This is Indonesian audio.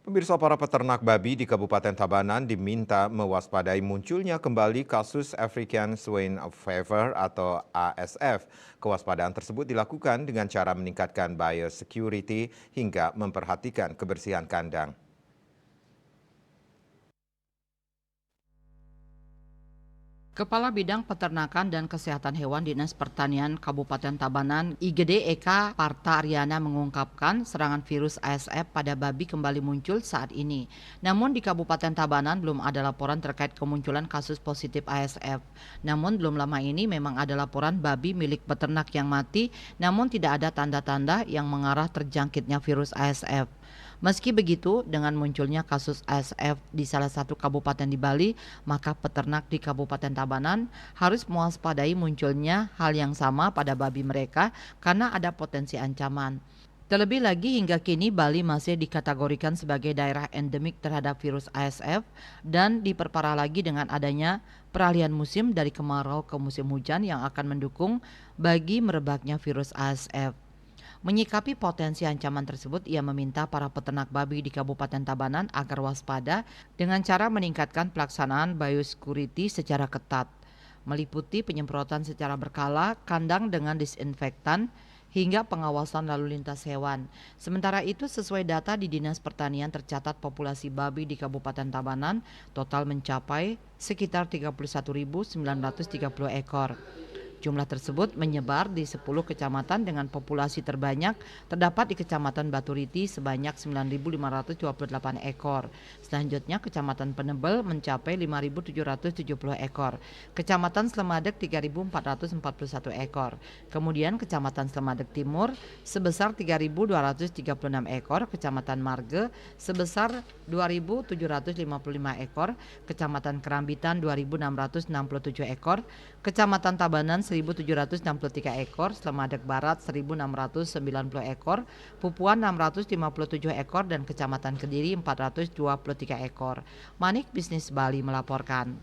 Pemirsa, para peternak babi di Kabupaten Tabanan diminta mewaspadai munculnya kembali kasus African Swine Fever atau ASF. Kewaspadaan tersebut dilakukan dengan cara meningkatkan biosecurity hingga memperhatikan kebersihan kandang. Kepala Bidang Peternakan dan Kesehatan Hewan Dinas Pertanian Kabupaten Tabanan, IGD Eka Parta Aryana mengungkapkan serangan virus ASF pada babi kembali muncul saat ini. Namun di Kabupaten Tabanan belum ada laporan terkait kemunculan kasus positif ASF. Namun belum lama ini memang ada laporan babi milik peternak yang mati, namun tidak ada tanda-tanda yang mengarah terjangkitnya virus ASF. Meski begitu, dengan munculnya kasus ASF di salah satu kabupaten di Bali, maka peternak di Kabupaten Tabanan harus mewaspadai munculnya hal yang sama pada babi mereka karena ada potensi ancaman. Terlebih lagi hingga kini Bali masih dikategorikan sebagai daerah endemik terhadap virus ASF dan diperparah lagi dengan adanya peralihan musim dari kemarau ke musim hujan yang akan mendukung bagi merebaknya virus ASF. Menyikapi potensi ancaman tersebut, ia meminta para peternak babi di Kabupaten Tabanan agar waspada dengan cara meningkatkan pelaksanaan biosecurity secara ketat, meliputi penyemprotan secara berkala, kandang dengan disinfektan, hingga pengawasan lalu lintas hewan. Sementara itu, sesuai data di Dinas Pertanian tercatat populasi babi di Kabupaten Tabanan total mencapai sekitar 31.930 ekor. Jumlah tersebut menyebar di 10 kecamatan dengan populasi terbanyak terdapat di Kecamatan Baturiti sebanyak 9.528 ekor. Selanjutnya Kecamatan Penebel mencapai 5.770 ekor. Kecamatan Slemadeg 3.441 ekor. Kemudian Kecamatan Slemadeg Timur sebesar 3.236 ekor, Kecamatan Marge sebesar 2.755 ekor, Kecamatan Kerambitan 2.667 ekor, Kecamatan Tabanan 1.763 ekor, Slemadeg Barat 1.690 ekor, Pupuan 657 ekor, dan Kecamatan Kediri 423 ekor. Manik Bisnis Bali melaporkan.